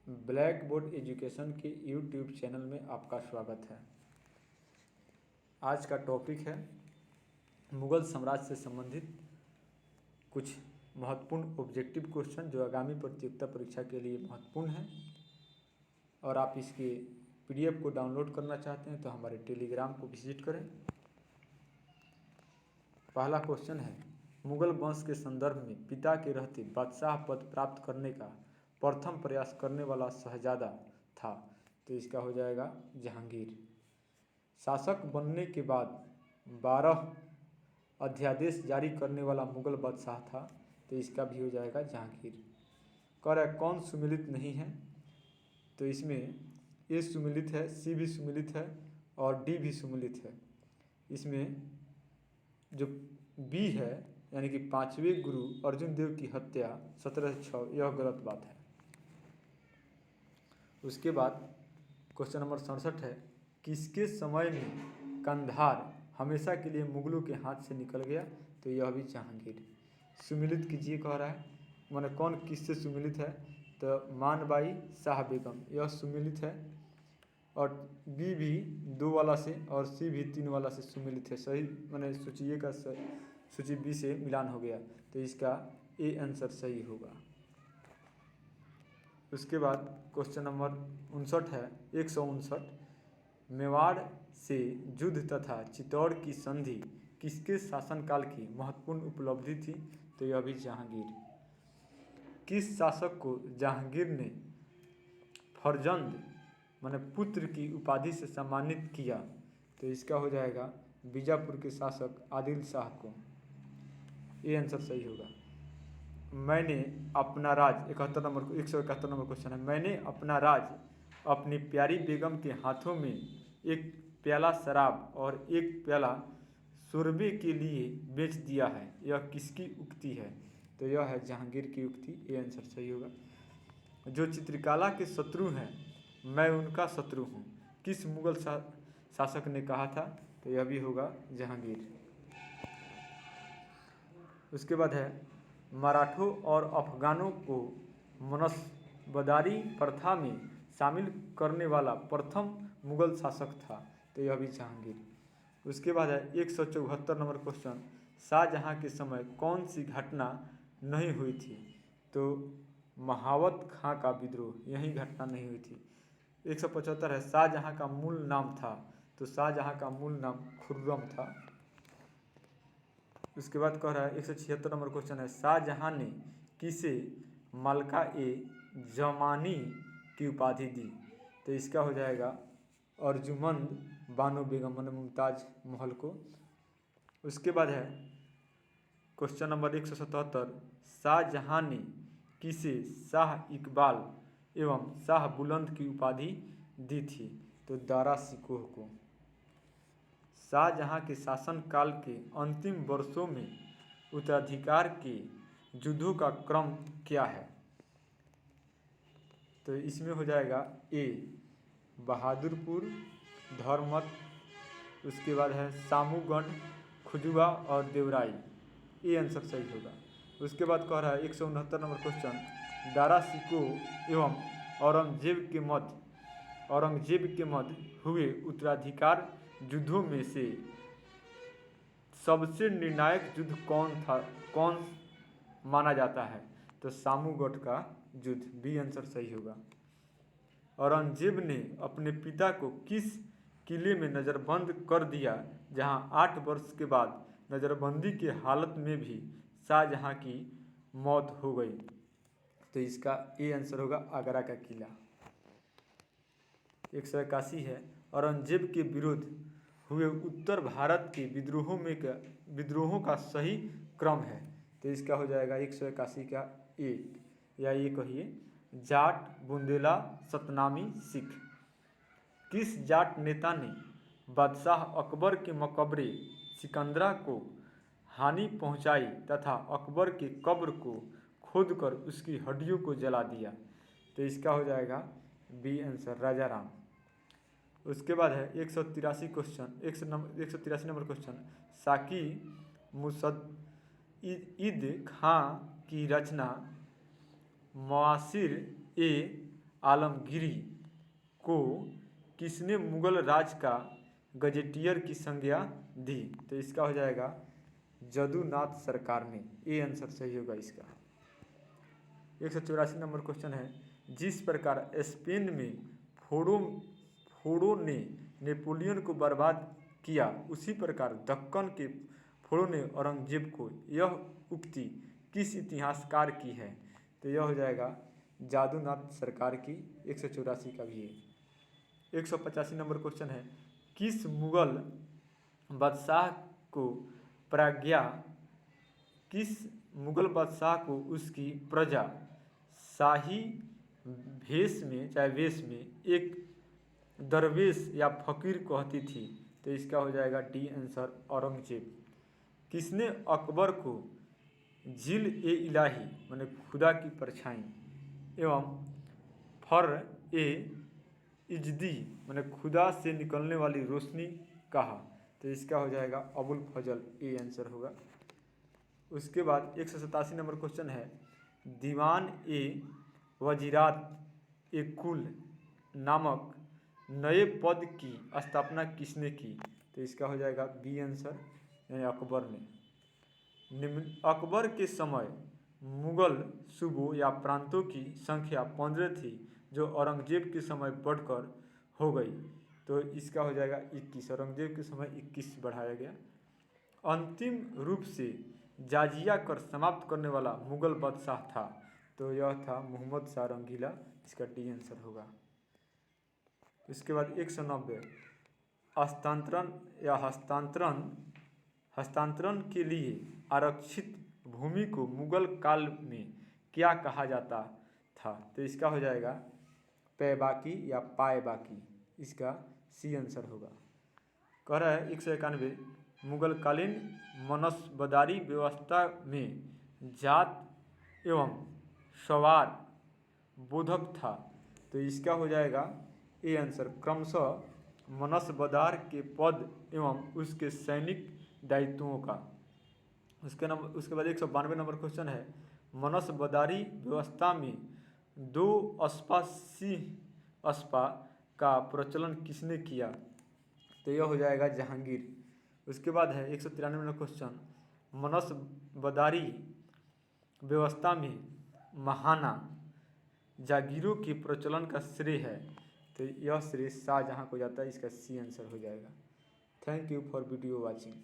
Black board education के YouTube channel में आपका स्वागत है। आज का टॉपिक है मुगल साम्राज्य से संबंधित कुछ महत्वपूर्ण ऑब्जेक्टिव क्वेश्चन जो आगामी प्रतियोगिता परीक्षा के लिए महत्वपूर्ण है। और आप इसके पीडीएफ को डाउनलोड करना चाहते हैं तो हमारे टेलीग्राम को विजिट करें। पहला क्वेश्चन है, मुगल वंश के संदर्भ में पिता के रहते बादशाह पद प्राप्त करने का प्रथम प्रयास करने वाला शहजादा था, तो इसका हो जाएगा जहांगीर। शासक बनने के बाद 12 अध्यादेश जारी करने वाला मुगल बादशाह था, तो इसका भी हो जाएगा जहांगीर। कह रहा है कौन सुमिलित नहीं है, तो इसमें ए सुमिलित है, सी भी सुमिलित है और डी भी सुमिलित है। इसमें जो बी है यानी कि 5वें गुरु अर्जुन देव की हत्या 1706, यह गलत बात है। उसके बाद क्वेश्चन नंबर 67 है, किसके समय में कंधार हमेशा के लिए मुगलों के हाथ से निकल गया, तो यह भी जहांगीर। सुमिलित कीजिए कह रहा है, माने कौन किससे सुमिलित है, तो मानबाई शाह बेगम, यह सुमिलित है। और बी भी 2 वाला से और सी भी 3 वाला से सुमिलित है। सही माने सूची ए का सूची बी से मिलान हो गया, तो इसका ए आंसर सही होगा। उसके बाद क्वेश्चन नंबर 59 है, 159, मेवाड़ से युद्ध तथा चित्तौड़ की संधि किसके शासनकाल की महत्वपूर्ण उपलब्धि थी, तो यह भी जहांगीर। किस शासक को जहांगीर ने फरजंद माने पुत्र की उपाधि से सम्मानित किया, तो इसका हो जाएगा बीजापुर के शासक आदिल शाह को। ये आंसर सही होगा। मैंने अपना राज 171 नंबर क्वेश्चन है, मैंने अपना राज अपनी प्यारी बेगम के हाथों में एक प्याला शराब और एक प्याला शोरबे के लिए बेच दिया है, यह किसकी उक्ति है, तो यह है जहांगीर की उक्ति। ये आंसर सही होगा। जो चित्रकला के शत्रु हैं मैं उनका शत्रु हूँ, किस मुगल शासक ने कहा था, तो यह भी होगा जहांगीर। उसके बाद है, मराठों और अफगानों को मनसबदारी प्रथा में शामिल करने वाला प्रथम मुगल शासक था, तो यह भी जहांगीर। उसके बाद है 174 नंबर क्वेश्चन, शाहजहाँ के समय कौन सी घटना नहीं हुई थी, तो महावत खां का विद्रोह, यही घटना नहीं हुई थी। 175 है, शाहजहाँ का मूल नाम था, तो शाहजहाँ का मूल नाम खुर्रम था। उसके बाद कह रहा है 176 नंबर क्वेश्चन है, शाहजहाँ ने किसे मलका ए जमानी की उपाधि दी, तो इसका हो जाएगा अर्जुमंद बानो बेगम माने मुमताज महल को। उसके बाद है क्वेश्चन नंबर 177, शाहजहाँ ने किसे शाह इकबाल एवं शाह बुलंद की उपाधि दी थी, तो दारा सिकोह को। शाहजहाँ के शासनकाल के अंतिम वर्षों में उत्तराधिकार के युद्धों का क्रम क्या है, तो इसमें हो जाएगा ए बहादुरपुर, धर्मत, उसके बाद है सामूगढ़, खुजुआ और देवराई, ये आंसर सही होगा। उसके बाद कह रहा है 169 नंबर क्वेश्चन, दारा सिकोह एवं औरंगजेब के मध्य हुए उत्तराधिकार युद्धों में से सबसे निर्णायक युद्ध कौन माना जाता है, तो सामूगढ़ का युद्ध, बी आंसर सही होगा। औरंगजेब ने अपने पिता को किस किले में नज़रबंद कर दिया जहां 8 वर्ष के बाद नज़रबंदी की हालत में भी शाहजहाँ की मौत हो गई, तो इसका ए आंसर होगा आगरा का किला। 181 है, औरंगजेब के विरुद्ध हुए उत्तर भारत के विद्रोहों का सही क्रम है, तो इसका हो जाएगा 181 का ए, या ये कहिए जाट, बुंदेला, सतनामी, सिख। किस जाट नेता ने बादशाह अकबर के मकबरे सिकंदरा को हानि पहुंचाई तथा अकबर के कब्र को खोदकर उसकी हड्डियों को जला दिया, तो इसका हो जाएगा बी आंसर राजा राम। उसके बाद है 183 क्वेश्चन 183 नंबर क्वेश्चन, साकी मुसद्दीद खां की रचना मुआसिर ए आलमगीरी को किसने मुगल राज का गजेटियर की संज्ञा दी? तो इसका हो जाएगा जदुनाथ सरकार ने। ये आंसर सही होगा इसका। 184 नंबर क्वेश्चन है, जिस प्रकार स्पेन में फोड़ों ने नेपोलियन को बर्बाद किया, उसी प्रकार दक्कन के फोड़ों ने औरंगजेब को, यह उक्ति किस इतिहासकार की है? तो यह हो जाएगा जादूनाथ सरकार की। 184 का भी है। 185 नंबर क्वेश्चन है, किस मुगल बादशाह को प्रज्ञा किस मुगल बादशाह को उसकी प्रजा शाही वेश में एक दरवेश या फकीर कहती थी? तो इसका हो जाएगा डी आंसर औरंगजेब। किसने अकबर को जिल ए इलाही माने खुदा की परछाई एवं फर ए इजदी माने खुदा से निकलने वाली रोशनी कहा? तो इसका हो जाएगा अबुल फजल। ए आंसर होगा। उसके बाद 187 नंबर क्वेश्चन है, दीवान ए वजीरात ए कुल नामक नए पद की स्थापना किसने की? तो इसका हो जाएगा बी आंसर, यानी अकबर ने। अकबर के समय मुगल सूबों या प्रांतों की संख्या 15 थी, जो औरंगजेब के समय बढ़कर हो गई। तो इसका हो जाएगा 21। औरंगजेब के समय 21 बढ़ाया गया। अंतिम रूप से जाजिया कर समाप्त करने वाला मुगल बादशाह था? तो यह था मोहम्मद शाह रंगीला। इसका डी आंसर होगा। इसके बाद 190, हस्तांतरण के लिए आरक्षित भूमि को मुगल काल में क्या कहा जाता था? तो इसका हो जाएगा पैबाकी या पायबाकी। इसका सी आंसर होगा। कह रहा है 191, मुगलकालीन मनसबदारी व्यवस्था में जात एवं सवार बोधक था? तो इसका हो जाएगा ए आंसर, क्रमशः मनसबदार के पद एवं उसके सैनिक दायित्वों का। उसके बाद 192 नंबर क्वेश्चन है, मनसबदारी व्यवस्था में दो अस्पा का प्रचलन किसने किया? तो यह हो जाएगा जहांगीर। उसके बाद है 193 नंबर क्वेश्चन, मनसबदारी व्यवस्था में महाना जागीरों के प्रचलन का श्रेय है? तो यह श्रेय शाहजहाँ को जाता है। इसका सी आंसर हो जाएगा। Thank you for video watching.